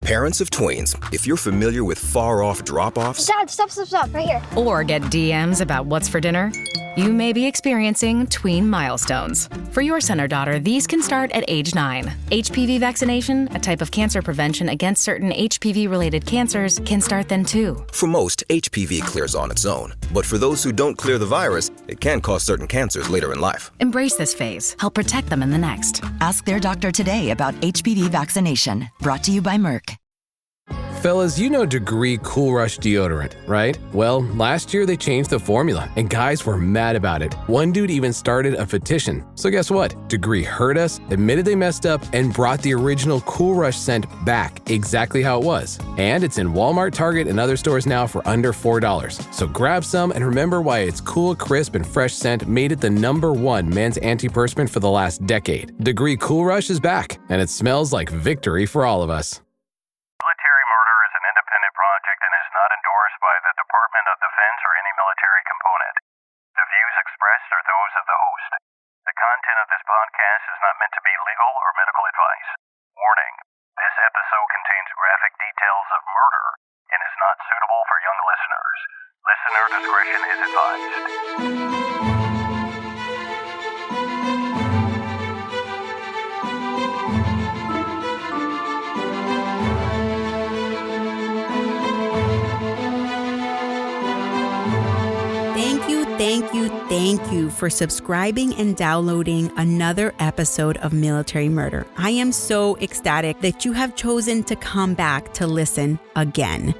Parents of tweens, if you're familiar with far-off drop-offs... Dad, stop, right here. Or get DMs about what's for dinner, you may be experiencing tween milestones. For your son or daughter, these can start at age 9. HPV vaccination, a type of cancer prevention against certain HPV-related cancers, can start then too. For most, HPV clears on its own. But for those who don't clear the virus, it can cause certain cancers later in life. Embrace this phase. Help protect them in the next. Ask their doctor today about HPV vaccination. Brought to you by Merck. Fellas, you know Degree Cool Rush deodorant, right? Well, last year they changed the formula, and guys were mad about it. One dude even started a petition. So guess what? Degree heard us, admitted they messed up, and brought the original Cool Rush scent back exactly how it was. And it's in Walmart, Target, and other stores now for under $4. So grab some and remember why its cool, crisp, and fresh scent made it the #1 men's antiperspirant for the last decade. Degree Cool Rush is back, and it smells like victory for all of us. Military murder is an independent project and is not endorsed by the Department of Defense or any military component. The views expressed are those of the host. The content of this podcast is not meant to be legal or medical advice. Warning, this episode contains graphic details of murder and is not suitable for young listeners. Listener discretion is advised. Thank you for subscribing and downloading another episode of Military Murder. I am so ecstatic that you have chosen to come back to listen again.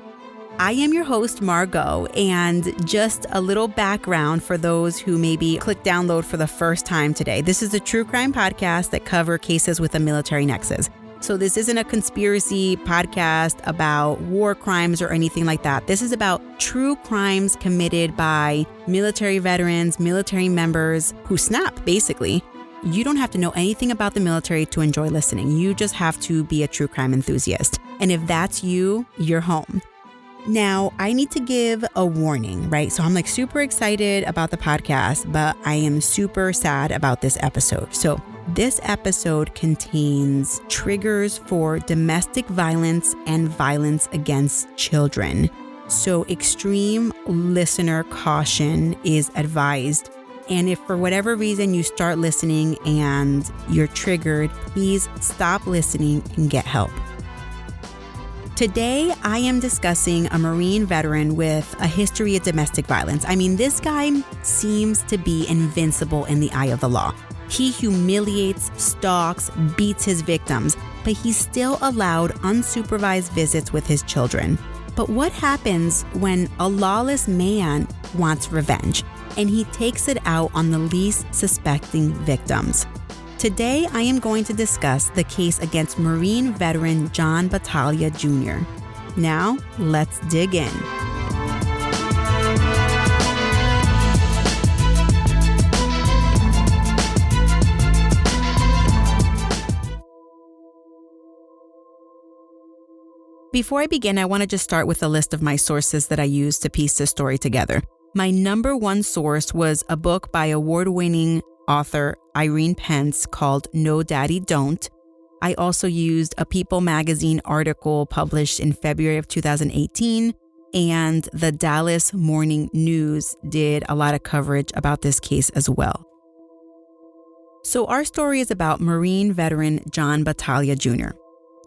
I am your host, Margot, and just a little background for those who maybe click download for the first time today. This is a true crime podcast that cover cases with a military nexus. So this isn't a conspiracy podcast about war crimes or anything like that. This is about true crimes committed by military veterans, military members who snap, basically. You don't have to know anything about the military to enjoy listening. You just have to be a true crime enthusiast. And if that's you, you're home. Now, I need to give a warning, right? So I'm super excited about the podcast, but I am super sad about this episode. So this episode contains triggers for domestic violence and violence against children. So extreme listener caution is advised. And if for whatever reason you start listening and you're triggered, please stop listening and get help. Today, I am discussing a Marine veteran with a history of domestic violence. I mean, this guy seems to be invincible in the eye of the law. He humiliates, stalks, beats his victims, but he's still allowed unsupervised visits with his children. But what happens when a lawless man wants revenge and he takes it out on the least suspecting victims? Today, I am going to discuss the case against Marine veteran John Battaglia Jr. Now, let's dig in. Before I begin, I want to just start with a list of my sources that I used to piece this story together. My #1 source was a book by award-winning author Irene Pence called No Daddy Don't. I also used a People magazine article published in February of 2018, and the Dallas Morning News did a lot of coverage about this case as well. So our story is about Marine veteran John Battaglia Jr.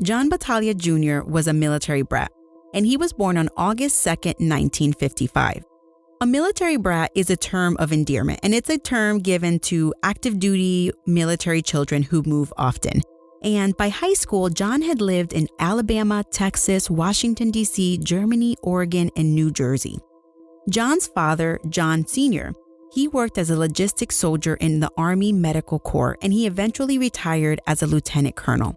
John Battaglia Jr. was a military brat, and he was born on August 2nd, 1955. A military brat is a term of endearment, and it's a term given to active duty military children who move often. And by high school, John had lived in Alabama, Texas, Washington, D.C., Germany, Oregon, and New Jersey. John's father, John Sr., he worked as a logistics soldier in the Army Medical Corps, and he eventually retired as a lieutenant colonel.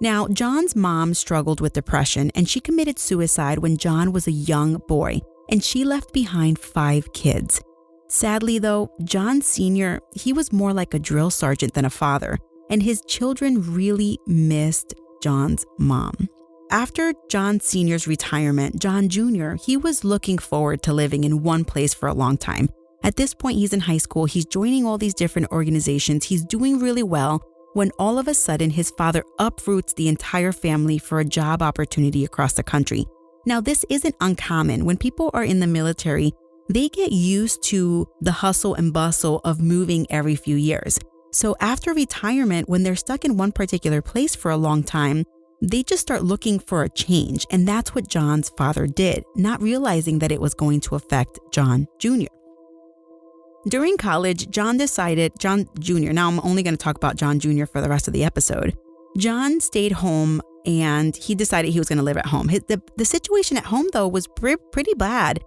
Now, John's mom struggled with depression, and she committed suicide when John was a young boy, and she left behind 5 kids. Sadly, though, John Sr., he was more like a drill sergeant than a father, and his children really missed John's mom. After John Sr.'s retirement, John Jr., he was looking forward to living in one place for a long time. At this point, he's in high school, he's joining all these different organizations, he's doing really well, when all of a sudden his father uproots the entire family for a job opportunity across the country. Now, this isn't uncommon. When people are in the military, they get used to the hustle and bustle of moving every few years. So after retirement, when they're stuck in one particular place for a long time, they just start looking for a change. And that's what John's father did, not realizing that it was going to affect John Jr. During college, John Jr., now I'm only going to talk about John Jr. for the rest of the episode. John stayed home and he decided he was going to live at home. The situation at home, though, was pretty bad.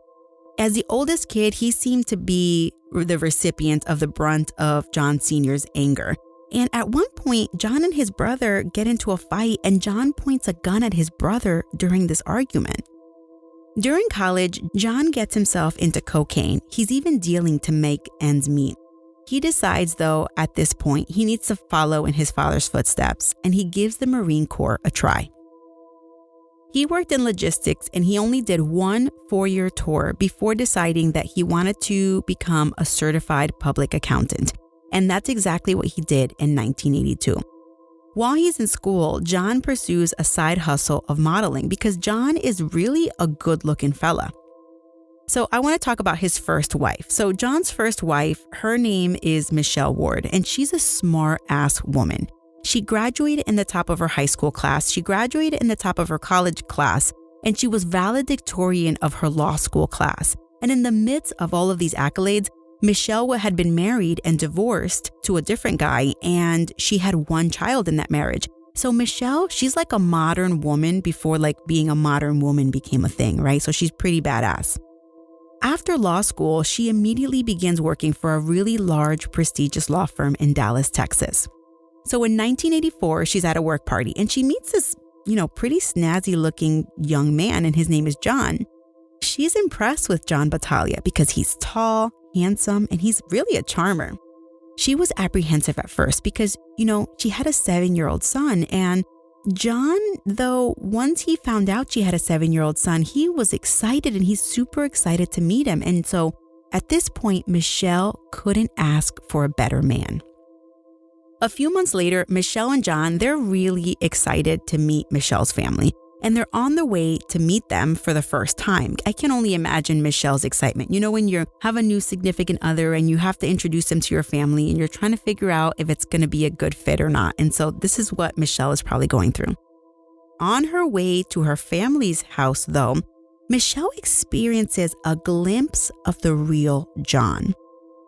As the oldest kid, he seemed to be the recipient of the brunt of John Sr.'s anger. And at one point, John and his brother get into a fight, and John points a gun at his brother during this argument. During college, John gets himself into cocaine. He's even dealing to make ends meet. He decides, though, at this point, he needs to follow in his father's footsteps, and he gives the Marine Corps a try. He worked in logistics, and he only did one 4-year tour before deciding that he wanted to become a certified public accountant. And that's exactly what he did in 1982. While he's in school, John pursues a side hustle of modeling because John is really a good-looking fella. So I want to talk about his first wife. So John's first wife, her name is Michelle Ward, and she's a smart-ass woman. She graduated in the top of her high school class. She graduated in the top of her college class, and she was valedictorian of her law school class. And in the midst of all of these accolades, Michelle had been married and divorced to a different guy, and she had one child in that marriage. So Michelle, she's like a modern woman before being a modern woman became a thing, right? So she's pretty badass. After law school, she immediately begins working for a really large, prestigious law firm in Dallas, Texas. So in 1984, she's at a work party, and she meets this, pretty snazzy looking young man, and his name is John. She's impressed with John Battaglia because he's tall, handsome, and he's really a charmer. She was apprehensive at first because, she had a 7-year-old son. And John, though, once he found out she had a 7-year-old son, he was excited, and he's super excited to meet him. And so at this point, Michelle couldn't ask for a better man. A few months later, Michelle and John, they're really excited to meet Michelle's family. And they're on the way to meet them for the first time. I can only imagine Michelle's excitement. When you have a new significant other and you have to introduce them to your family and you're trying to figure out if it's going to be a good fit or not. And so this is what Michelle is probably going through. On her way to her family's house, though, Michelle experiences a glimpse of the real John.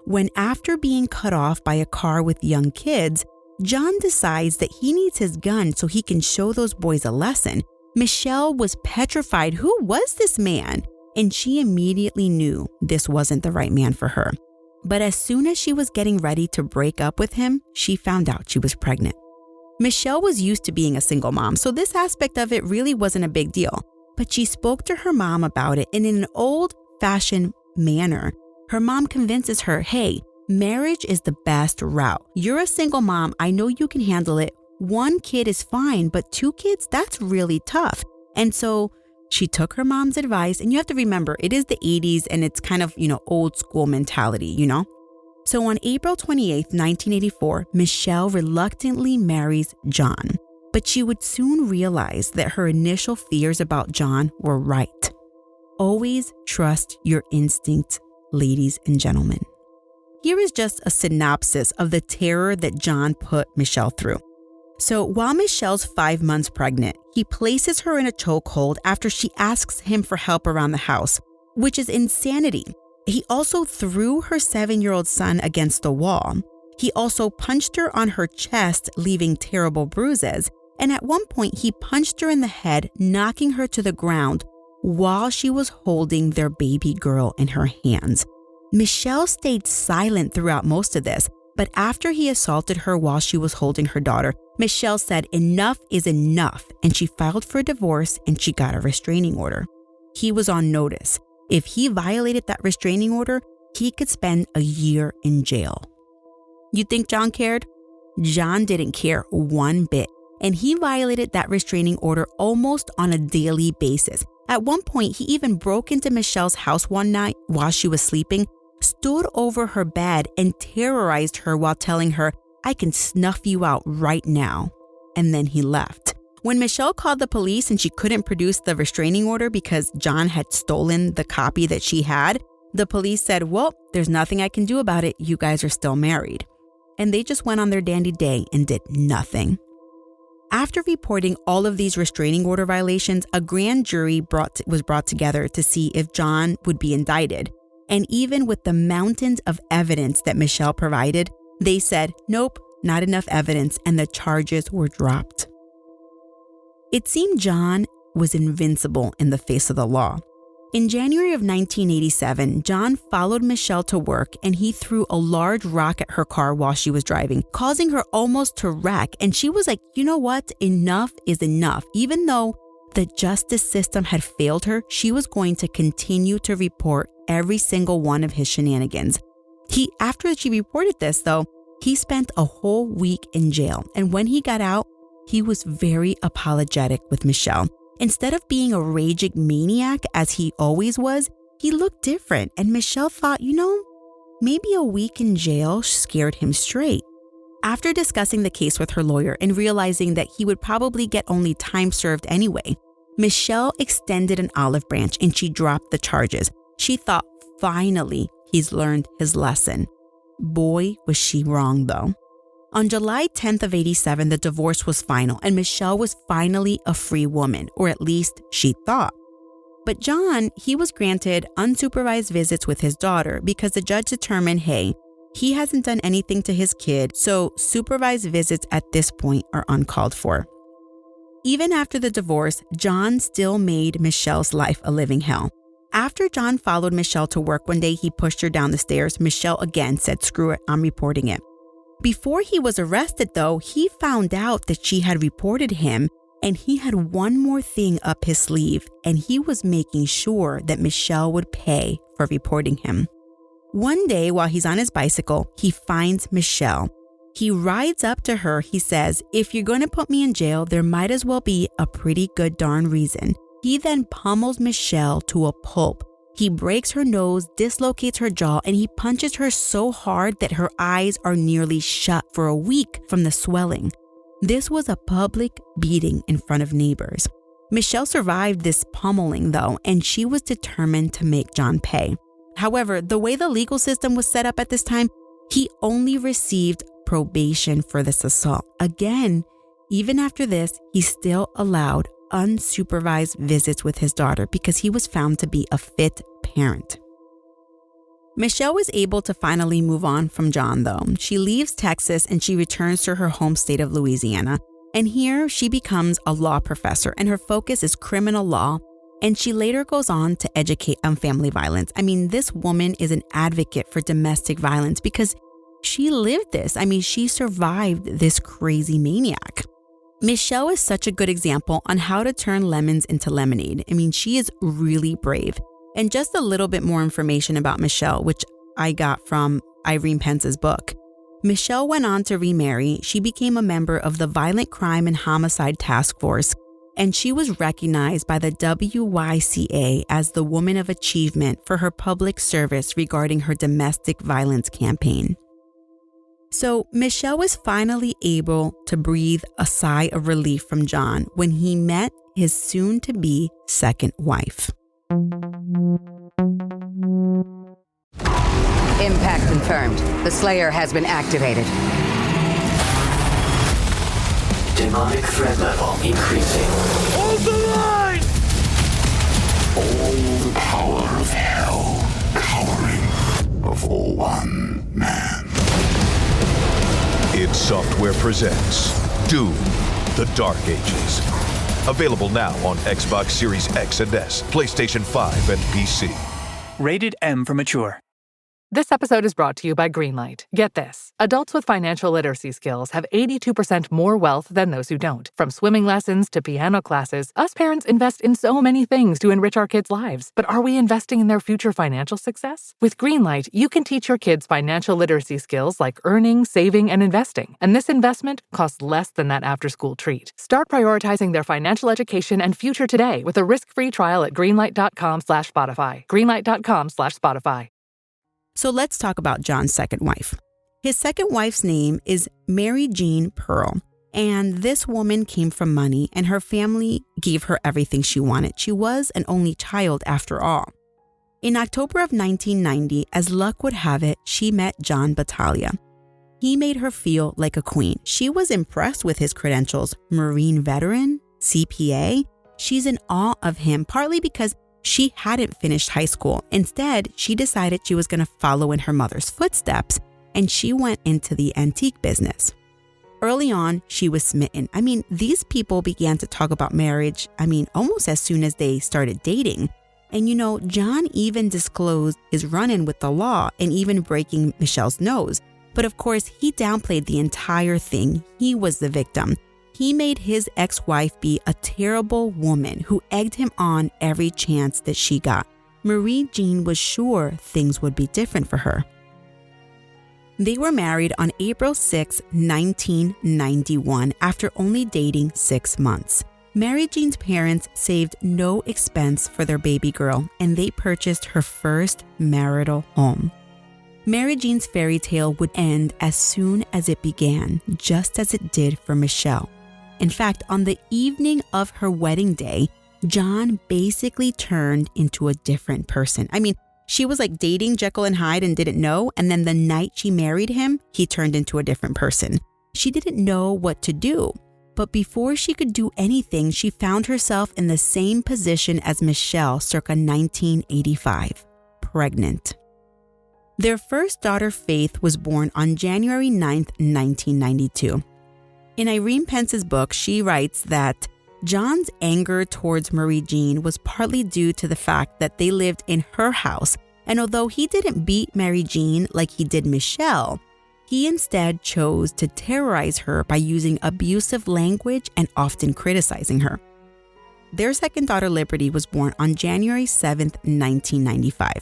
When after being cut off by a car with young kids, John decides that he needs his gun so he can show those boys a lesson. Michelle was petrified. Who was this man? And she immediately knew this wasn't the right man for her. But as soon as she was getting ready to break up with him, she found out she was pregnant. Michelle was used to being a single mom, so this aspect of it really wasn't a big deal. But she spoke to her mom about it, and in an old-fashioned manner, her mom convinces her, hey, marriage is the best route. You're a single mom. I know you can handle it. 1 kid is fine, but 2 kids, that's really tough. And so she took her mom's advice, and you have to remember, it is the 80s and it's kind of, old school mentality, So on April 28th, 1984, Michelle reluctantly marries John, but she would soon realize that her initial fears about John were right. Always trust your instincts, ladies and gentlemen. Here is just a synopsis of the terror that John put Michelle through. So while Michelle's 5 months pregnant, he places her in a chokehold after she asks him for help around the house, which is insanity. He also threw her 7-year-old son against the wall. He also punched her on her chest, leaving terrible bruises. And at one point, he punched her in the head, knocking her to the ground while she was holding their baby girl in her hands. Michelle stayed silent throughout most of this, but after he assaulted her while she was holding her daughter, Michelle said enough is enough, and she filed for divorce and she got a restraining order. He was on notice. If he violated that restraining order, he could spend a year in jail. You think John cared? John didn't care one bit, and he violated that restraining order almost on a daily basis. At one point, he even broke into Michelle's house one night while she was sleeping, stood over her bed and terrorized her while telling her, I can snuff you out right now. And then he left. When Michelle called the police and she couldn't produce the restraining order because John had stolen the copy that she had, the police said, well, there's nothing I can do about it. You guys are still married. And they just went on their dandy day and did nothing. After reporting all of these restraining order violations, a grand jury was brought together to see if John would be indicted. And even with the mountains of evidence that Michelle provided, they said, nope, not enough evidence, and the charges were dropped. It seemed John was invincible in the face of the law. In January of 1987, John followed Michelle to work and he threw a large rock at her car while she was driving, causing her almost to wreck. And she was like, you know what? Enough is enough. Even though the justice system had failed her, she was going to continue to report every single one of his shenanigans. After she reported this, though, he spent a whole week in jail. And when he got out, he was very apologetic with Michelle. Instead of being a raging maniac as he always was, he looked different. And Michelle thought, maybe a week in jail scared him straight. After discussing the case with her lawyer and realizing that he would probably get only time served anyway, Michelle extended an olive branch and she dropped the charges. She thought, finally, he's learned his lesson. Boy, was she wrong, though. On July 10th of 87, the divorce was final and Michelle was finally a free woman, or at least she thought. But John, he was granted unsupervised visits with his daughter because the judge determined, hey, he hasn't done anything to his kid, so supervised visits at this point are uncalled for. Even after the divorce, John still made Michelle's life a living hell. After John followed Michelle to work one day, he pushed her down the stairs. Michelle again said, screw it, I'm reporting it. Before he was arrested, though, he found out that she had reported him, and he had one more thing up his sleeve, and he was making sure that Michelle would pay for reporting him. One day, while he's on his bicycle, he finds Michelle. He rides up to her. He says, if you're going to put me in jail, there might as well be a pretty good darn reason. He then pummels Michelle to a pulp. He breaks her nose, dislocates her jaw, and he punches her so hard that her eyes are nearly shut for a week from the swelling. This was a public beating in front of neighbors. Michelle survived this pummeling, though, and she was determined to make John pay. However, the way the legal system was set up at this time, he only received probation for this assault. Again, even after this, he still allowed unsupervised visits with his daughter because he was found to be a fit parent. Michelle was able to finally move on from John, though. She leaves Texas and she returns to her home state of Louisiana. And here she becomes a law professor and her focus is criminal law. And she later goes on to educate on family violence. I mean, this woman is an advocate for domestic violence because she lived this. I mean, she survived this crazy maniac. Michelle is such a good example on how to turn lemons into lemonade. I mean, she is really brave. And just a little bit more information about Michelle, which I got from Irene Pence's book. Michelle went on to remarry. She became a member of the Violent Crime and Homicide Task Force, and she was recognized by the WYCA as the Woman of Achievement for her public service regarding her domestic violence campaign. So Michelle was finally able to breathe a sigh of relief from John when he met his soon-to-be second wife. Impact confirmed. The Slayer has been activated. Demonic threat level increasing. Hold the line! All the power of hell cowering before one man. id Software presents Doom: The Dark Ages. Available now on Xbox Series X and S, PlayStation 5, and PC. Rated M for mature. This episode is brought to you by Greenlight. Get this. Adults with financial literacy skills have 82% more wealth than those who don't. From swimming lessons to piano classes, us parents invest in so many things to enrich our kids' lives. But are we investing in their future financial success? With Greenlight, you can teach your kids financial literacy skills like earning, saving, and investing. And this investment costs less than that after-school treat. Start prioritizing their financial education and future today with a risk-free trial at greenlight.com/Spotify. Greenlight.com/Spotify. So let's talk about John's second wife. His second wife's name is Mary Jeane Pearl, and this woman came from money, and her family gave her everything she wanted. She was an only child after all. In October of 1990, as luck would have it, she met John Battaglia. He made her feel like a queen. She was impressed with his credentials, Marine veteran, CPA. She's in awe of him, partly because she hadn't finished high school. Instead, she decided she was going to follow in her mother's footsteps, and she went into the antique business. Early on, she was smitten. These people began to talk about marriage, almost as soon as they started dating. And John even disclosed his run-in with the law and even breaking Michelle's nose. But of course, he downplayed the entire thing. He was the victim. He made his ex-wife be a terrible woman who egged him on every chance that she got. Marie Jeane was sure things would be different for her. They were married on April 6, 1991, after only dating 6 months. Mary Jeane's parents saved no expense for their baby girl, and they purchased her first marital home. Mary Jeane's fairy tale would end as soon as it began, just as it did for Michelle. In fact, on the evening of her wedding day, John basically turned into a different person. She was like dating Jekyll and Hyde and didn't know, and then the night she married him, he turned into a different person. She didn't know what to do, but before she could do anything, she found herself in the same position as Michelle circa 1985, pregnant. Their first daughter, Faith, was born on January 9th, 1992. In Irene Pence's book, she writes that John's anger towards Marie Jeane was partly due to the fact that they lived in her house, and although he didn't beat Marie Jeane like he did Michelle, he instead chose to terrorize her by using abusive language and often criticizing her. Their second daughter, Liberty, was born on January 7th, 1995.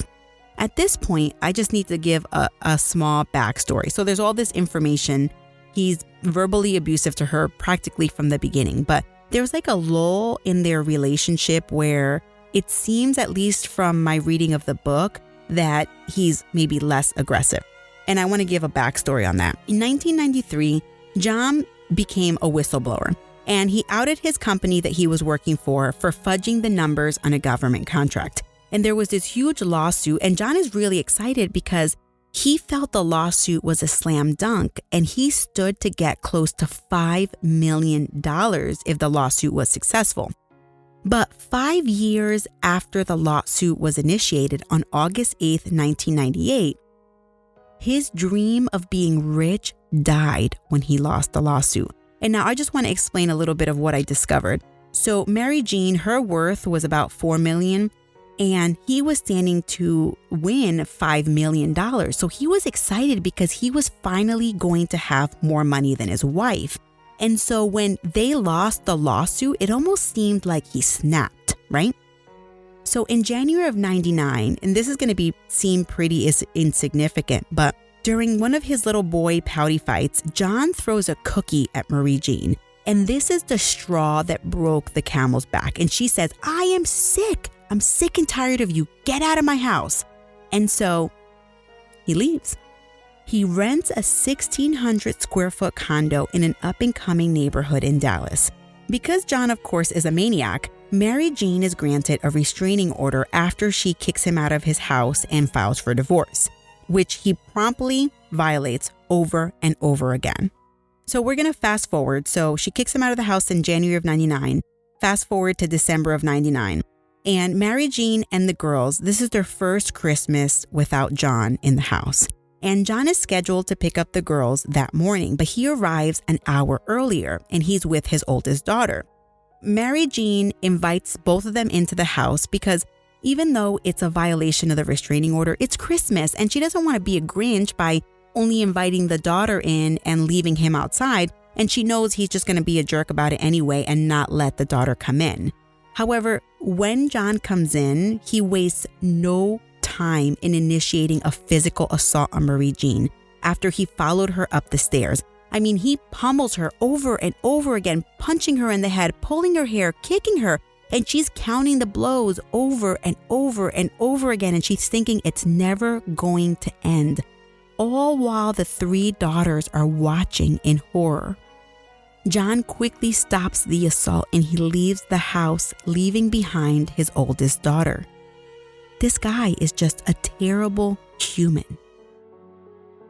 At this point, I just need to give a small backstory. So there's all this information. He's verbally abusive to her practically from the beginning, but there's like a lull in their relationship where it seems, at least from my reading of the book, that he's maybe less aggressive. And I want to give a backstory on that. In 1993, John became a whistleblower, and he outed his company that he was working for fudging the numbers on a government contract. And there was this huge lawsuit, and John is really excited because he felt the lawsuit was a slam dunk, and he stood to get close to $5 million if the lawsuit was successful. But 5 years after the lawsuit was initiated on August 8th, 1998, his dream of being rich died when he lost the lawsuit. And now I just want to explain a little bit of what I discovered. So Mary Jeane, her worth was about $4 million. And he was standing to win $5 million. So he was excited because he was finally going to have more money than his wife. And so when they lost the lawsuit, it almost seemed like he snapped, right? So in January of 99, and this is going to seem pretty insignificant, but during one of his little boy pouty fights, John throws a cookie at Marie Jeane. And this is the straw that broke the camel's back. And she says, "I am sick. I'm sick and tired of you. Get out of my house." And so he leaves. He rents a 1,600 square foot condo in an up and coming neighborhood in Dallas. Because John, of course, is a maniac, Mary Jeane is granted a restraining order after she kicks him out of his house and files for divorce, which he promptly violates over and over again. So we're going to fast forward. So she kicks him out of the house in January of 99. Fast forward to December of 99. And Mary Jeane and the girls, this is their first Christmas without John in the house. And John is scheduled to pick up the girls that morning, but he arrives an hour earlier and he's with his oldest daughter. Mary Jeane invites both of them into the house because even though it's a violation of the restraining order, it's Christmas and she doesn't want to be a Grinch by only inviting the daughter in and leaving him outside. And she knows he's just going to be a jerk about it anyway and not let the daughter come in. However, when John comes in, he wastes no time in initiating a physical assault on Marie Jeane after he followed her up the stairs. I mean, he pummels her over and over again, punching her in the head, pulling her hair, kicking her, and she's counting the blows over and over and over again, and she's thinking it's never going to end. all while the 3 daughters are watching in horror. John quickly stops the assault and he leaves the house, leaving behind his oldest daughter. This guy is just a terrible human.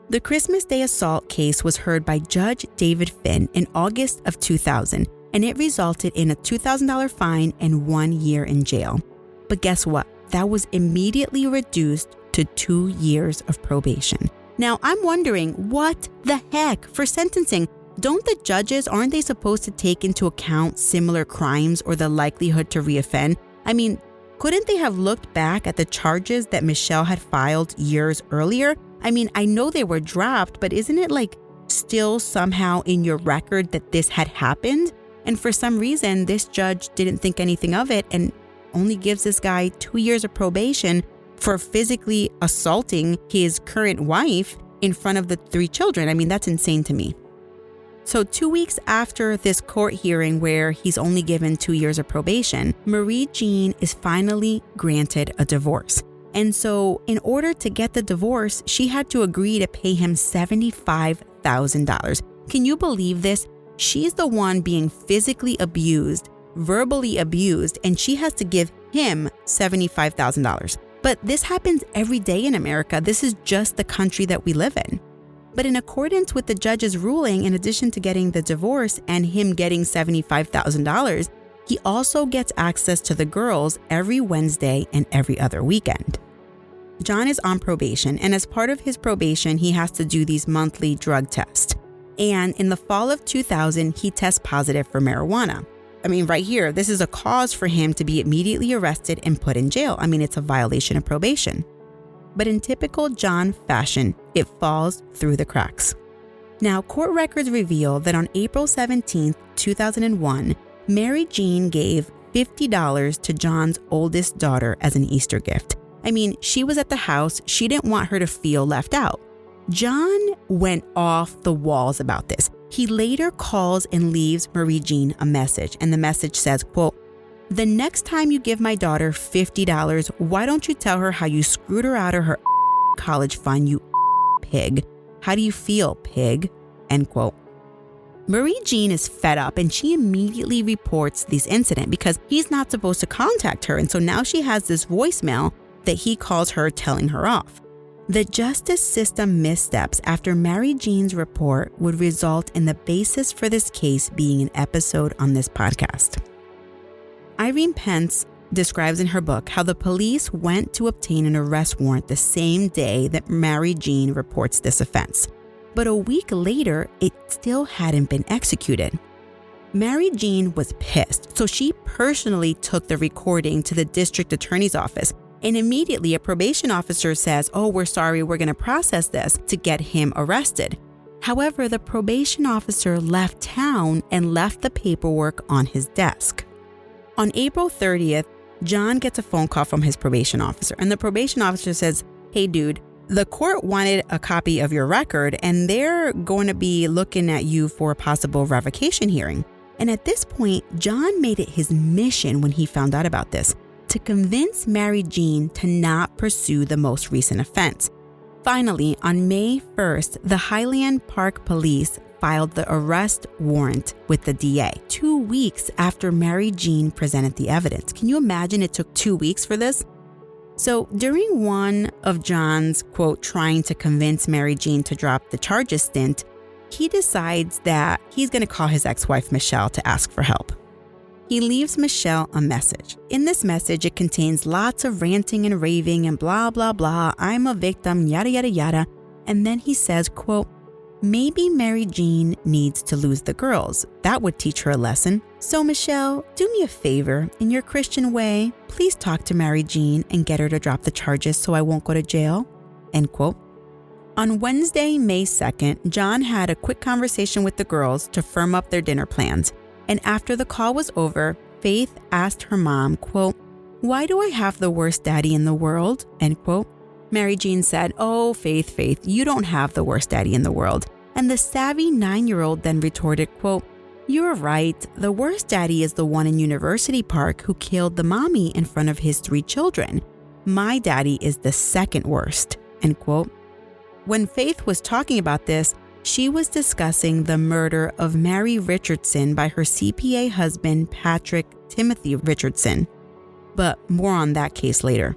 The Christmas Day assault case was heard by Judge David Finn in August of 2000, and it resulted in a $2,000 fine and 1 year in jail. But guess what? That was immediately reduced to 2 years of probation. Now, I'm wondering, what the heck? For sentencing, don't the judges, aren't they supposed to take into account similar crimes or the likelihood to reoffend? I mean, couldn't they have looked back at the charges that Michelle had filed years earlier? I mean, I know they were dropped, but isn't it like still somehow in your record that this had happened? And for some reason, this judge didn't think anything of it and only gives this guy 2 years of probation for physically assaulting his current wife in front of the 3 children. I mean, that's insane to me. So 2 weeks after this court hearing where he's only given 2 years of probation, Marie Jeane is finally granted a divorce. And so in order to get the divorce, she had to agree to pay him $75,000. Can you believe this? She's the one being physically abused, verbally abused, and she has to give him $75,000. But this happens every day in America. This is just the country that we live in. But in accordance with the judge's ruling, in addition to getting the divorce and him getting $75,000, he also gets access to the girls every Wednesday and every other weekend. John is on probation, and as part of his probation, he has to do these monthly drug tests. And in the fall of 2000, he tests positive for marijuana. I mean, right here, this is a cause for him to be immediately arrested and put in jail. I mean, it's a violation of probation. But in typical John fashion, it falls through the cracks. Now, court records reveal that on April 17, 2001, Mary Jeane gave $50 to John's oldest daughter as an Easter gift. I mean, she was at the house. She didn't want her to feel left out. John went off the walls about this. He later calls and leaves Marie Jeane a message, and the message says, quote, "The next time you give my daughter $50, why don't you tell her how you screwed her out of her college fund, you pig? How do you feel, pig?" End quote. Marie Jeane is fed up and she immediately reports this incident because he's not supposed to contact her. And so now she has this voicemail that he calls her telling her off. The justice system missteps after Marie Jeane's report would result in the basis for this case being an episode on this podcast. Irene Pence describes in her book how the police went to obtain an arrest warrant the same day that Marie Jeane reports this offense. But a week later, it still hadn't been executed. Marie Jeane was pissed, so she personally took the recording to the district attorney's office. And immediately a probation officer says, "Oh, we're sorry, we're going to process this," to get him arrested. However, the probation officer left town and left the paperwork on his desk. On April 30th, John gets a phone call from his probation officer, and the probation officer says, "Hey, dude, the court wanted a copy of your record, and they're going to be looking at you for a possible revocation hearing." And at this point, John made it his mission when he found out about this to convince Marie Jeane to not pursue the most recent offense. Finally, on May 1st, the Highland Park Police filed the arrest warrant with the DA 2 weeks after Marie Jeane presented the evidence. Can you imagine it took 2 weeks for this? So during one of John's, quote, trying to convince Marie Jeane to drop the charges stint, he decides that he's going to call his ex-wife Michelle to ask for help. He leaves Michelle a message. In this message, it contains lots of ranting and raving and blah, blah, blah. I'm a victim, yada, yada, yada. And then he says, quote, "Maybe Marie Jeane needs to lose the girls. That would teach her a lesson. So Michelle, do me a favor. In your Christian way, please talk to Marie Jeane and get her to drop the charges so I won't go to jail." End quote. On Wednesday, May 2nd, John had a quick conversation with the girls to firm up their dinner plans. And after the call was over, Faith asked her mom, quote, "Why do I have the worst daddy in the world?" End quote. Marie Jeane said, "Oh, Faith, you don't have the worst daddy in the world." And the savvy 9-year-old then retorted, quote, "You're right. The worst daddy is the one in University Park who killed the mommy in front of his 3 children. My daddy is the second worst." End quote. when Faith was talking about this, she was discussing the murder of Mary Richardson by her CPA husband, Patrick Timothy Richardson. But more on that case later.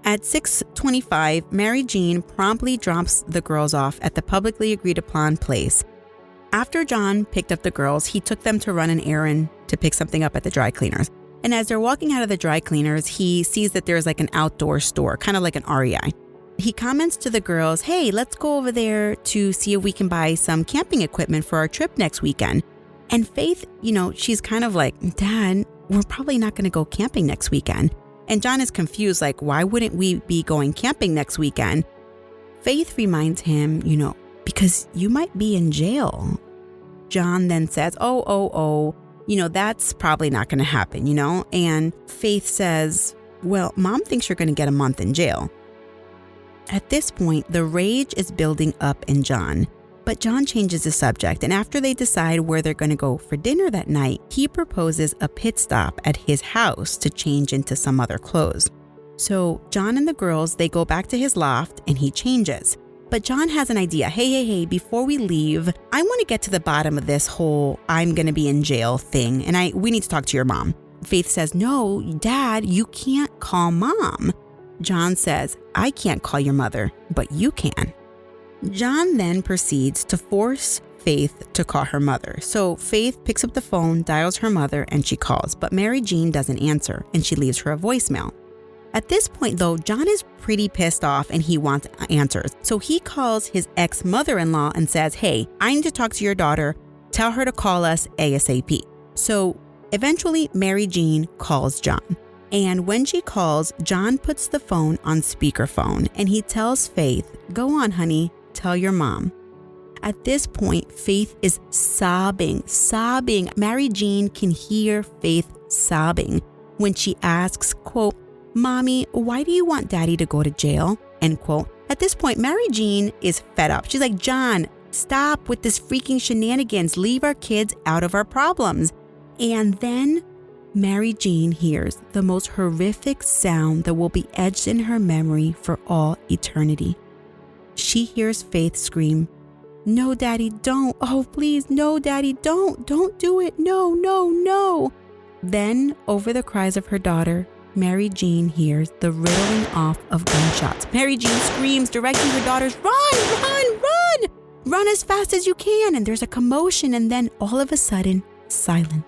At 6:25, Mary Jeane promptly drops the girls off at the publicly agreed upon place. After John picked up the girls, he took them to run an errand to pick something up at the dry cleaners. And as they're walking out of the dry cleaners, he sees that there's like an outdoor store, kind of like an REI. He comments to the girls, hey, let's go over there to see if we can buy some camping equipment for our trip next weekend. And Faith, she's kind of like, Dad, we're probably not going to go camping next weekend. And John is confused, like, why wouldn't we be going camping next weekend? Faith reminds him, because you might be in jail. John then says, that's probably not going to happen, And Faith says, well, Mom thinks you're going to get a month in jail. At this point, the rage is building up in John. But John changes the subject, and after they decide where they're going to go for dinner that night, he proposes a pit stop at his house to change into some other clothes. So John and the girls, they go back to his loft and he changes. But John has an idea. Hey, before we leave, I want to get to the bottom of this whole I'm going to be in jail thing, and we need to talk to your mom. Faith says, no, Dad, you can't call Mom. John says, I can't call your mother, but you can. John then proceeds to force Faith to call her mother. So Faith picks up the phone, dials her mother, and she calls. But Mary Jeane doesn't answer, and she leaves her a voicemail. At this point, though, John is pretty pissed off and he wants answers. So he calls his ex-mother-in-law and says, hey, I need to talk to your daughter. Tell her to call us ASAP. So eventually, Mary Jeane calls John. And when she calls, John puts the phone on speakerphone and he tells Faith, go on, honey, tell your mom. At this point, Faith is sobbing. Mary Jeane can hear Faith sobbing when she asks, quote, Mommy, why do you want Daddy to go to jail? End quote. At this point, Mary Jeane is fed up. She's like, John, stop with this freaking shenanigans. Leave our kids out of our problems. And then Mary Jeane hears the most horrific sound that will be etched in her memory for all eternity. She hears Faith scream, no, Daddy, don't. Oh, please, no, Daddy, don't. Don't do it. No, no, no. Then, over the cries of her daughter, Mary Jeane hears the riddling off of gunshots. Mary Jeane screams, directing her daughters, run! Run as fast as you can. And there's a commotion, and then all of a sudden, silence.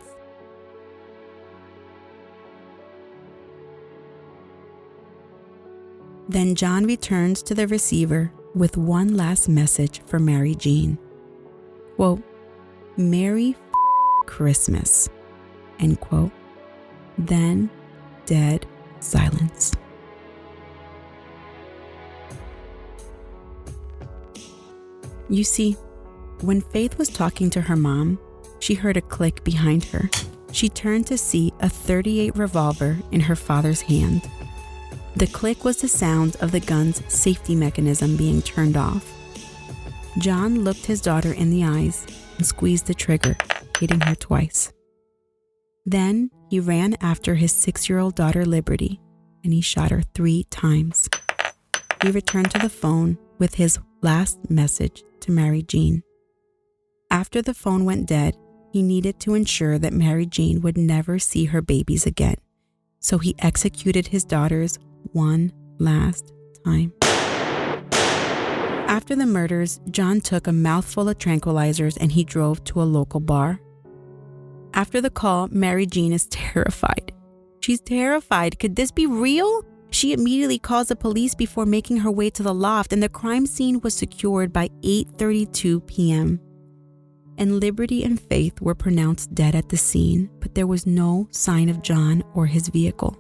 Then John returns to the receiver with one last message for Mary Jeane. Quote, Merry Christmas, end quote. Then dead silence. You see, when Faith was talking to her mom, she heard a click behind her. She turned to see a .38 revolver in her father's hand. The click was the sound of the gun's safety mechanism being turned off. John looked his daughter in the eyes and squeezed the trigger, hitting her twice. Then he ran after his 6-year-old daughter Liberty, and he shot her 3 times. He returned to the phone with his last message to Mary Jeane. After the phone went dead, he needed to ensure that Mary Jeane would never see her babies again, so he executed his daughters one last time. After the murders, John took a mouthful of tranquilizers and he drove to a local bar. After the call, Mary Jeane is terrified. She's terrified. Could this be real? She immediately calls the police before making her way to the loft, and the crime scene was secured by 8:32 p.m. And Liberty and Faith were pronounced dead at the scene, but there was no sign of John or his vehicle.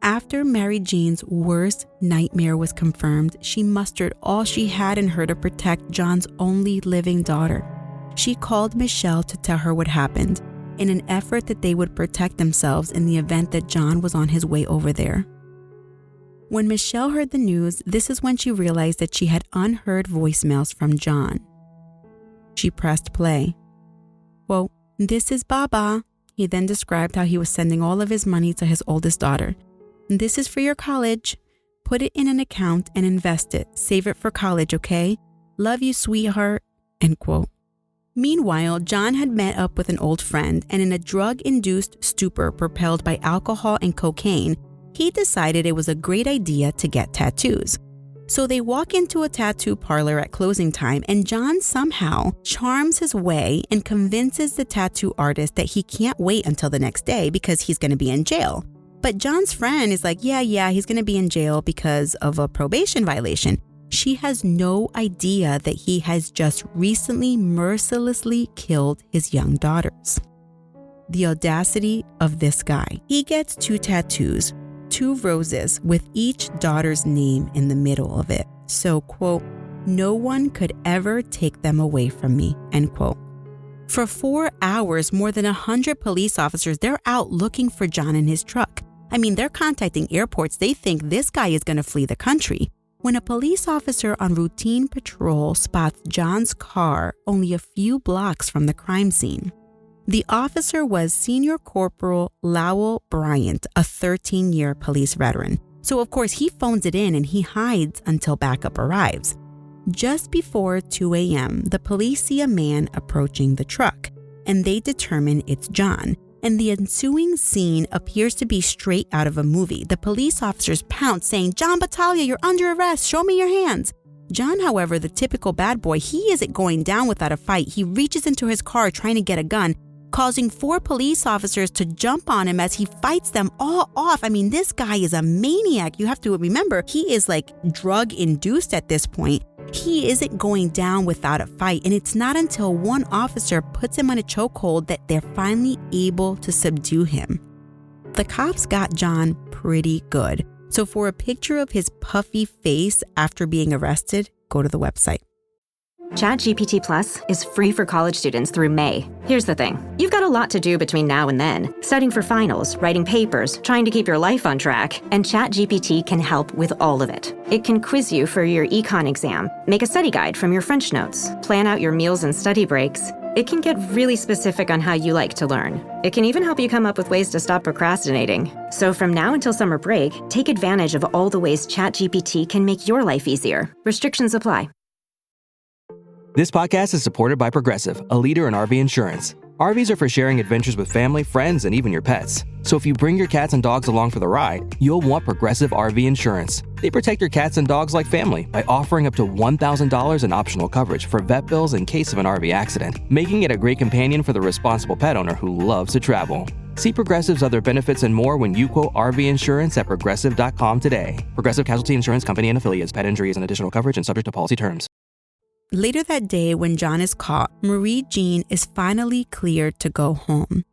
After Mary Jeane's worst nightmare was confirmed, she mustered all she had in her to protect John's only living daughter. She called Michelle to tell her what happened, in an effort that they would protect themselves in the event that John was on his way over there. When Michelle heard the news, this is when she realized that she had unheard voicemails from John. She pressed play. Quote, "This is Baba." He then described how he was sending all of his money to his oldest daughter. "This is for your college. Put it in an account and invest it. Save it for college, okay? Love you, sweetheart." End quote. Meanwhile, John had met up with an old friend, and in a drug-induced stupor propelled by alcohol and cocaine, he decided it was a great idea to get tattoos. So they walk into a tattoo parlor at closing time, and John somehow charms his way and convinces the tattoo artist that he can't wait until the next day because he's going to be in jail. But John's friend is like, yeah, he's going to be in jail because of a probation violation. She has no idea that he has just recently mercilessly killed his young daughters. The audacity of this guy. He gets 2 tattoos, 2 roses with each daughter's name in the middle of it. So, quote, "No one could ever take them away from me," end quote. For 4 hours, more than 100 police officers, they're out looking for John in his truck. I mean, they're contacting airports. They think this guy is going to flee the country. When a police officer on routine patrol spots John's car only a few blocks from the crime scene. The officer was Senior Corporal Lowell Bryant, a 13-year police veteran. So of course he phones it in and he hides until backup arrives. Just before 2 a.m., the police see a man approaching the truck, and they determine it's John. And the ensuing scene appears to be straight out of a movie. The police officers pounce, saying, "John Battaglia, you're under arrest. Show me your hands." John, however, the typical bad boy, he isn't going down without a fight. He reaches into his car trying to get a gun, causing 4 police officers to jump on him as he fights them all off. I mean, this guy is a maniac. You have to remember, he is like drug-induced at this point. He isn't going down without a fight, and it's not until one officer puts him on a chokehold that they're finally able to subdue him. The cops got John pretty good. So for a picture of his puffy face after being arrested, go to the website. ChatGPT Plus is free for college students through May. Here's the thing. You've got a lot to do between now and then. Studying for finals, writing papers, trying to keep your life on track, and ChatGPT can help with all of it. It can quiz you for your econ exam, make a study guide from your French notes, plan out your meals and study breaks. It can get really specific on how you like to learn. It can even help you come up with ways to stop procrastinating. So from now until summer break, take advantage of all the ways ChatGPT can make your life easier. Restrictions apply. This podcast is supported by Progressive, a leader in RV insurance. RVs are for sharing adventures with family, friends, and even your pets. So if you bring your cats and dogs along for the ride, you'll want Progressive RV insurance. They protect your cats and dogs like family by offering up to $1,000 in optional coverage for vet bills in case of an RV accident, making it a great companion for the responsible pet owner who loves to travel. See Progressive's other benefits and more when you quote RV insurance at Progressive.com today. Progressive Casualty Insurance Company and Affiliates. Pet injuries and additional coverage and subject to policy terms. Later that day, when John is caught, Jeane is finally cleared to go home.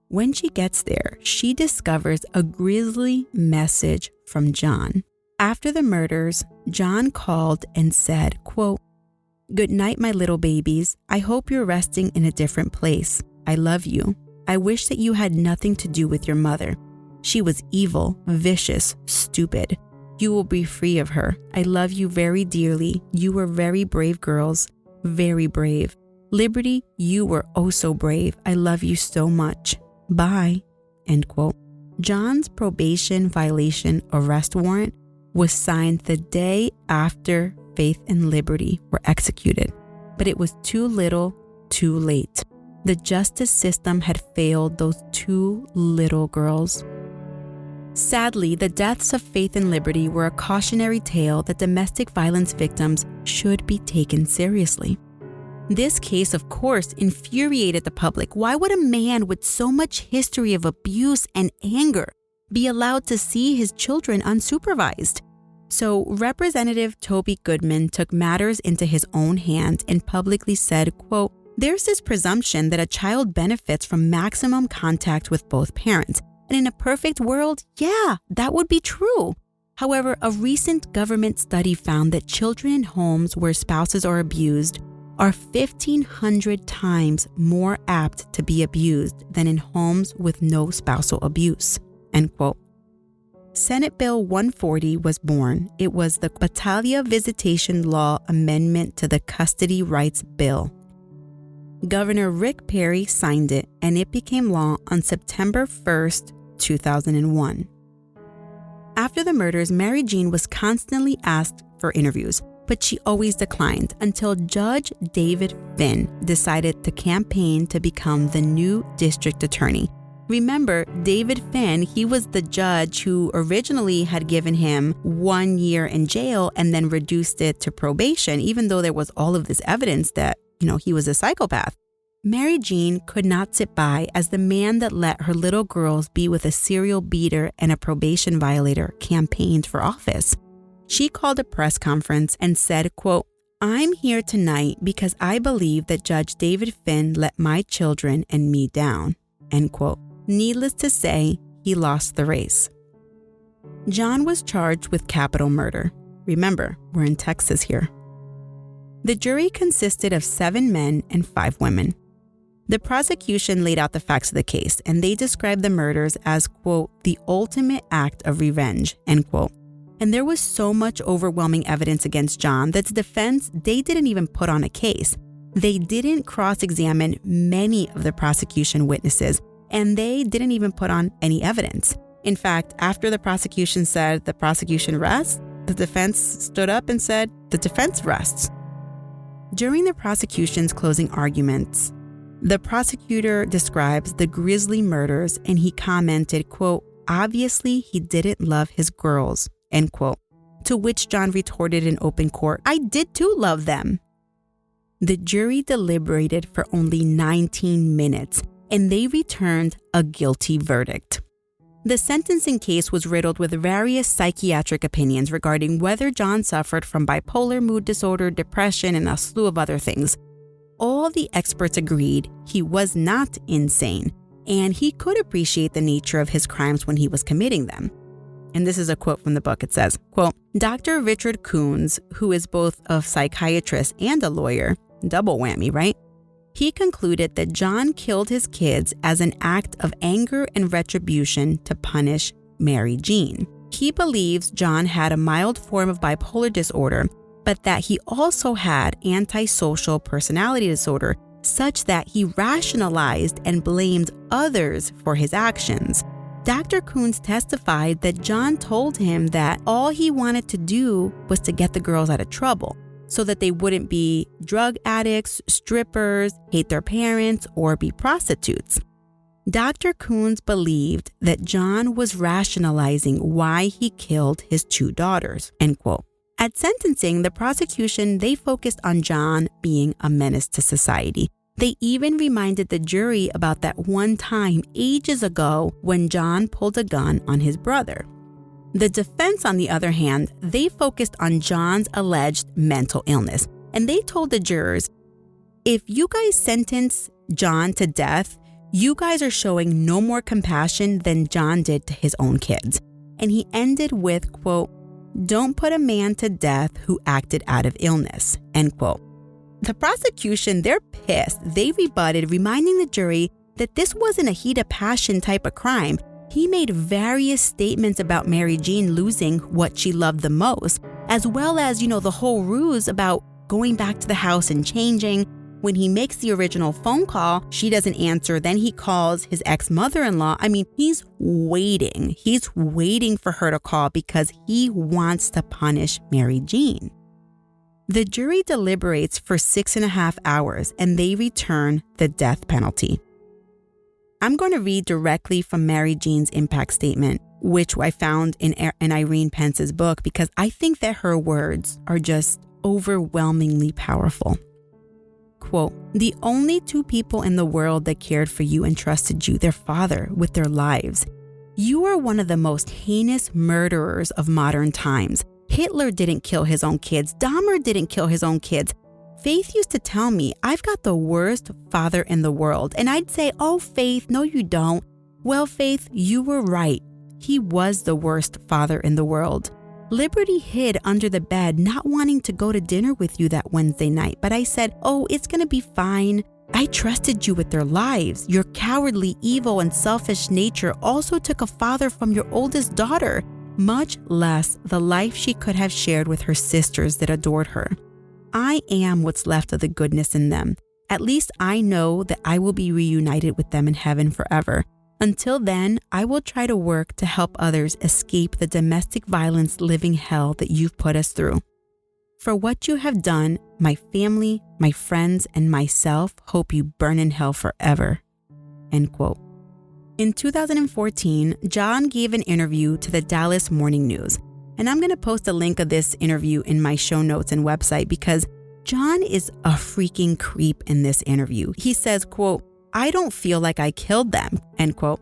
When she gets there, she discovers a grisly message from John. After the murders, John called and said, quote, "Good night, my little babies. I hope you're resting in a different place. I love you. I wish that you had nothing to do with your mother. She was evil, vicious, stupid. You will be free of her. I love you very dearly. You were very brave girls, very brave. Liberty, you were oh so brave. I love you so much. Bye." End quote. John's probation violation arrest warrant was signed the day after Faith and Liberty were executed, but it was too little, too late. The justice system had failed those 2 little girls. Sadly, the deaths of Faith and Liberty were a cautionary tale that domestic violence victims should be taken seriously. This case, of course, infuriated the public. Why would a man with so much history of abuse and anger be allowed to see his children unsupervised? So Representative Toby Goodman took matters into his own hands and publicly said, quote, "There's this presumption that a child benefits from maximum contact with both parents. And in a perfect world, yeah, that would be true. However, a recent government study found that children in homes where spouses are abused are 1,500 times more apt to be abused than in homes with no spousal abuse." End quote. Senate Bill 140 was born. It was the Battaglia Visitation Law Amendment to the Custody Rights Bill. Governor Rick Perry signed it, and it became law on September 1st, 2001. After After the murders, Mary Jeane was constantly asked for interviews, but she always declined until Judge David Finn decided to campaign to become the new district attorney. Remember, David Finn, he was the judge who originally had given him 1 year in jail and then reduced it to probation, even though there was all of this evidence that, he was a psychopath. Mary Jeane could not sit by as the man that let her little girls be with a serial beater and a probation violator campaigned for office. She called a press conference and said, quote, "I'm here tonight because I believe that Judge David Finn let my children and me down," end quote. Needless to say, he lost the race. John was charged with capital murder. Remember, we're in Texas here. The jury consisted of 7 men and 5 women. The prosecution laid out the facts of the case, and they described the murders as, quote, "the ultimate act of revenge," end quote. And there was so much overwhelming evidence against John that the defense, they didn't even put on a case. They didn't cross-examine many of the prosecution witnesses, and they didn't even put on any evidence. In fact, after the prosecution said the prosecution rests, the defense stood up and said the defense rests. During the prosecution's closing arguments, the prosecutor describes the grisly murders and he commented, quote, "Obviously he didn't love his girls," end quote. To which John retorted in open court, "I did too love them." The jury deliberated for only 19 minutes and they returned a guilty verdict. The sentencing case was riddled with various psychiatric opinions regarding whether John suffered from bipolar mood disorder, depression, and a slew of other things. All the experts agreed he was not insane, and he could appreciate the nature of his crimes when he was committing them. And this is a quote from the book. It says, quote, "Dr. Richard Coons, who is both a psychiatrist and a lawyer, double whammy, right? He concluded that John killed his kids as an act of anger and retribution to punish Mary Jeane. He believes John had a mild form of bipolar disorder, but that he also had antisocial personality disorder, such that he rationalized and blamed others for his actions. Dr. Coons testified that John told him that all he wanted to do was to get the girls out of trouble, so that they wouldn't be drug addicts, strippers, hate their parents, or be prostitutes. Dr. Coons believed that John was rationalizing why he killed his 2 daughters, end quote. At sentencing, the prosecution, they focused on John being a menace to society. They even reminded the jury about that one time ages ago when John pulled a gun on his brother. The defense, on the other hand, they focused on John's alleged mental illness, and they told the jurors, if you guys sentence John to death, you guys are showing no more compassion than John did to his own kids. And he ended with, quote, "Don't put a man to death who acted out of illness," end quote. The prosecution, they're pissed. They rebutted, reminding the jury that this wasn't a heat of passion type of crime. He made various statements about Mary Jeane losing what she loved the most, as well as, the whole ruse about going back to the house and changing. When he makes the original phone call, she doesn't answer. Then he calls his ex-mother-in-law. I mean, he's waiting. He's waiting for her to call because he wants to punish Mary Jeane. The jury deliberates for 6.5 hours and they return the death penalty. I'm going to read directly from Mary Jeane's impact statement, which I found in Irene Pence's book, because I think that her words are just overwhelmingly powerful. Quote, "The only 2 people in the world that cared for you and trusted you, their father, with their lives. You are one of the most heinous murderers of modern times. Hitler didn't kill his own kids. Dahmer didn't kill his own kids. Faith used to tell me I've got the worst father in the world. And I'd say, oh, Faith, no, you don't. Well, Faith, you were right. He was the worst father in the world. Liberty hid under the bed, not wanting to go to dinner with you that Wednesday night. But I said, oh, it's going to be fine. I trusted you with their lives. Your cowardly, evil, and selfish nature also took a father from your oldest daughter, much less the life she could have shared with her sisters that adored her. I am what's left of the goodness in them. At least I know that I will be reunited with them in heaven forever. Until then, I will try to work to help others escape the domestic violence living hell that you've put us through. For what you have done, my family, my friends, and myself hope you burn in hell forever." End quote. In 2014, John gave an interview to the Dallas Morning News, and I'm going to post a link of this interview in my show notes and website because John is a freaking creep in this interview. He says, quote, "I don't feel like I killed them," end quote.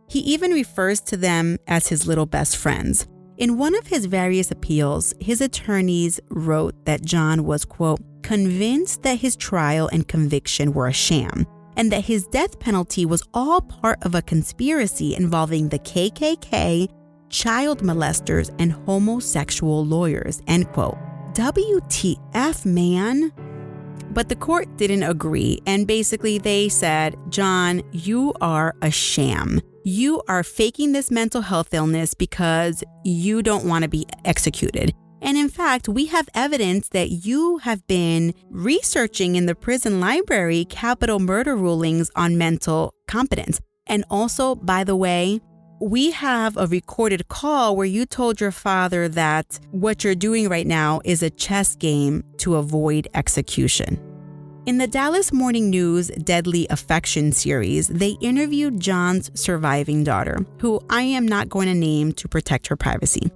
He even refers to them as his little best friends. In one of his various appeals, his attorneys wrote that John was, quote, "convinced that his trial and conviction were a sham, and that his death penalty was all part of a conspiracy involving the KKK, child molesters, and homosexual lawyers," end quote. WTF, man? But the court didn't agree, and basically they said, "John, you are a sham. You are faking this mental health illness because you don't want to be executed. And in fact, we have evidence that you have been researching in the prison library capital murder rulings on mental competence. And also, by the way, we have a recorded call where you told your father that what you're doing right now is a chess game to avoid execution." In the Dallas Morning News Deadly Affection series, they interviewed John's surviving daughter, who I am not going to name to protect her privacy.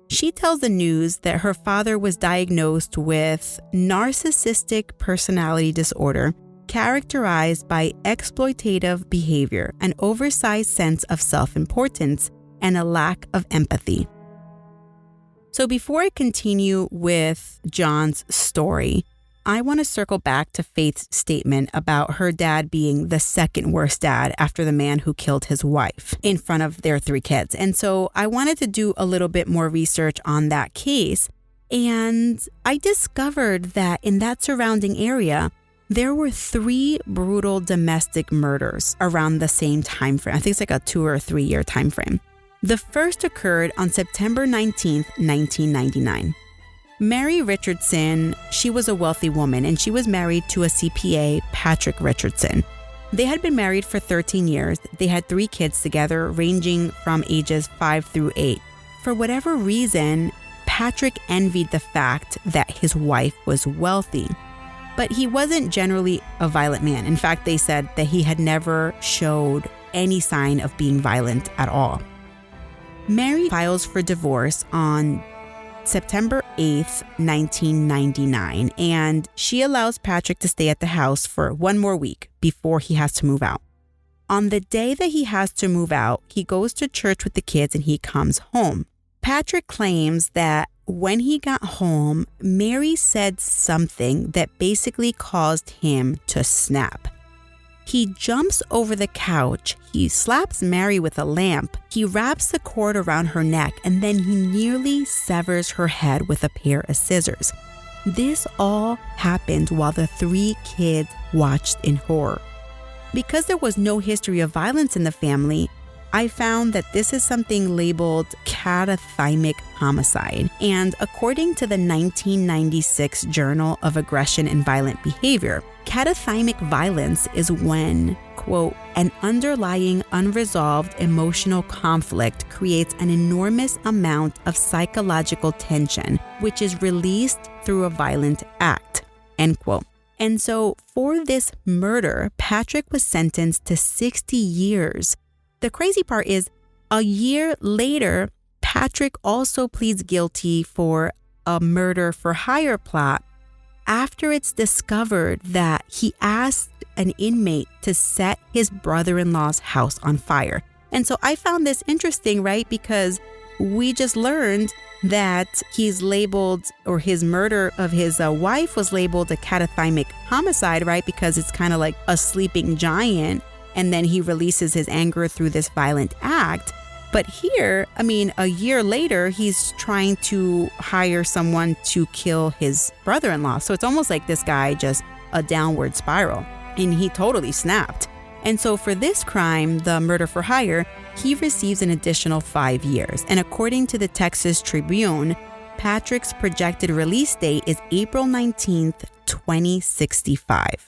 She tells the news that her father was diagnosed with narcissistic personality disorder, characterized by exploitative behavior, an oversized sense of self-importance, and a lack of empathy. So before I continue with John's story, I want to circle back to Faith's statement about her dad being the second worst dad after the man who killed his wife in front of their 3 kids. And so I wanted to do a little bit more research on that case. And I discovered that in that surrounding area, there were 3 brutal domestic murders around the same time frame. I think it's like a 2 or 3 year time frame. The first occurred on September 19th, 1999. Mary Richardson, she was a wealthy woman and she was married to a CPA, Patrick Richardson. They had been married for 13 years. They had 3 kids together, ranging from ages 5 through 8. For whatever reason, Patrick envied the fact that his wife was wealthy. But he wasn't generally a violent man. In fact, they said that he had never showed any sign of being violent at all. Mary files for divorce on September 8th, 1999, and she allows Patrick to stay at the house for 1 more week before he has to move out. On the day that he has to move out, he goes to church with the kids and he comes home. Patrick claims that when he got home, Mary said something that basically caused him to snap. He jumps over the couch, he slaps Mary with a lamp, he wraps the cord around her neck, and then he nearly severs her head with a pair of scissors. This all happened while the 3 kids watched in horror. Because there was no history of violence in the family, I found that this is something labeled catathymic homicide. And according to the 1996 Journal of Aggression and Violent Behavior, catathymic violence is when, quote, "an underlying unresolved emotional conflict creates an enormous amount of psychological tension, which is released through a violent act," end quote. And so for this murder, Patrick was sentenced to 60 years. The crazy part is, a year later, Patrick also pleads guilty for a murder for hire plot after it's discovered that he asked an inmate to set his brother-in-law's house on fire. And so I found this interesting, right? Because we just learned that he's labeled, or his murder of his wife was labeled a catathymic homicide, right? Because it's kind of like a sleeping giant. And then he releases his anger through this violent act. But here, I mean, a year later, he's trying to hire someone to kill his brother-in-law. So it's almost like this guy just a downward spiral. And he totally snapped. And so for this crime, the murder for hire, he receives an additional 5 years. And according to the Texas Tribune, Patrick's projected release date is April 19th, 2065.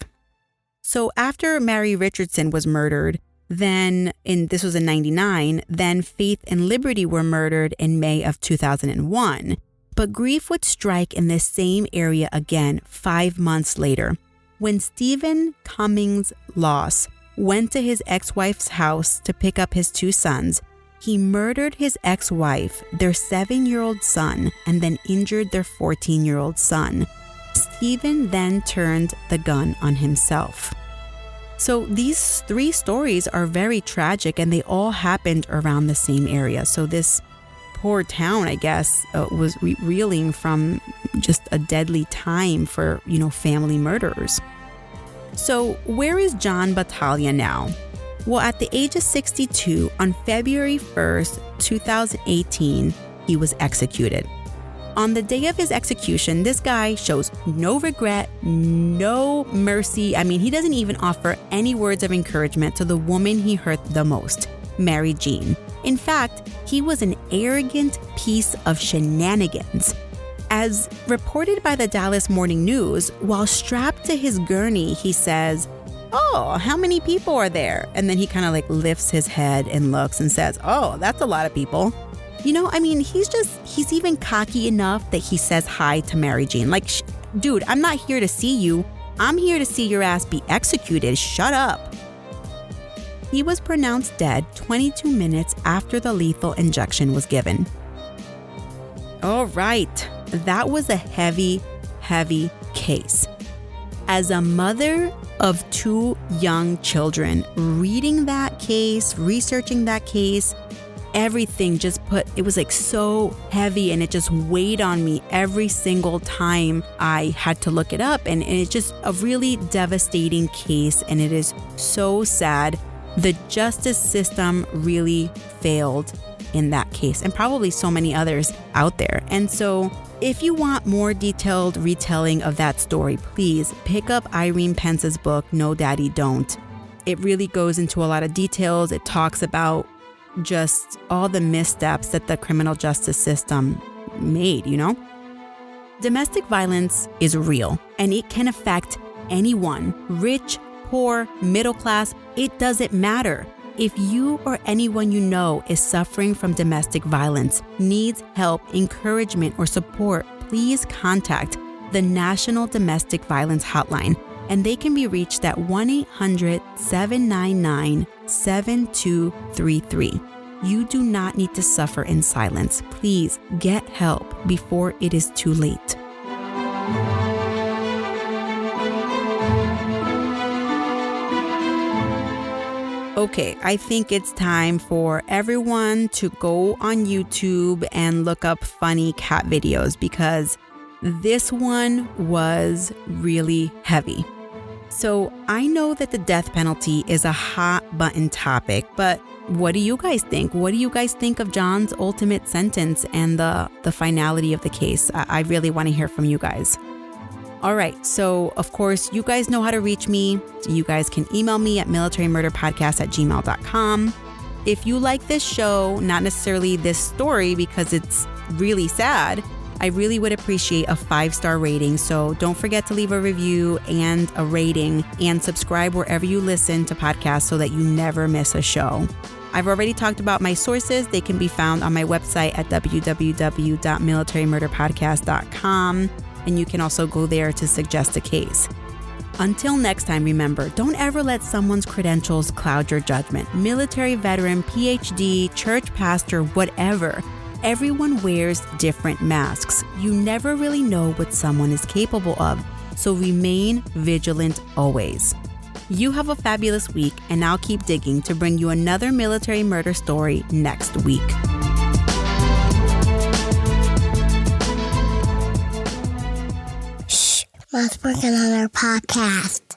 So after Mary Richardson was murdered, Then, this was in 99, then Faith and Liberty were murdered in May of 2001. But grief would strike in this same area again 5 months later, when Stephen Cummings Loss went to his ex-wife's house to pick up his 2 sons. He murdered his ex-wife, their 7-year-old son, and then injured their 14-year-old son. Stephen then turned the gun on himself. So these 3 stories are very tragic, and they all happened around the same area. So this poor town, I guess, was reeling from just a deadly time for, family murderers. So where is John Battaglia now? Well, at the age of 62, on February 1st, 2018, he was executed. On the day of his execution, this guy shows no regret, no mercy. I mean, he doesn't even offer any words of encouragement to the woman he hurt the most, Mary Jeane. In fact, he was an arrogant piece of shenanigans. As reported by the Dallas Morning News, while strapped to his gurney, he says, "Oh, how many people are there?" And then he kind of lifts his head and looks and says, "Oh, that's a lot of people." He's even cocky enough that he says hi to Mary Jeane. Dude, I'm not here to see you. I'm here to see your ass be executed. Shut up. He was pronounced dead 22 minutes after the lethal injection was given. All right, that was a heavy, heavy case. As a mother of 2 young children, reading that case, researching that case, everything it was so heavy, and it just weighed on me every single time I had to look it up. And it's just a really devastating case, and it is so sad. The justice system really failed in that case, and probably so many others out there. And so if you want more detailed retelling of that story, please pick up Irene Pence's book, No Daddy Don't. It really goes into a lot of details. It talks about just all the missteps that the criminal justice system made, Domestic violence is real, and it can affect anyone, rich, poor, middle class. It doesn't matter. If you or anyone you know is suffering from domestic violence, needs help, encouragement, or support, please contact the National Domestic Violence Hotline, and they can be reached at 1-800-799-7233. You do not need to suffer in silence. Please get help before it is too late. Okay, I think it's time for everyone to go on YouTube and look up funny cat videos, because this one was really heavy. So I know that the death penalty is a hot button topic, but what do you guys think? What do you guys think of John's ultimate sentence and the finality of the case? I really want to hear from you guys. All right, so of course, you guys know how to reach me. You guys can email me at militarymurderpodcast@gmail.com. If you like this show, not necessarily this story because it's really sad, I really would appreciate a 5-star rating. So don't forget to leave a review and a rating, and subscribe wherever you listen to podcasts so that you never miss a show. I've already talked about my sources. They can be found on my website at www.militarymurderpodcast.com. And you can also go there to suggest a case. Until next time, remember, don't ever let someone's credentials cloud your judgment. Military veteran, PhD, church pastor, whatever. Everyone wears different masks. You never really know what someone is capable of, so remain vigilant always. You have a fabulous week, and I'll keep digging to bring you another military murder story next week. Let's work on our podcast.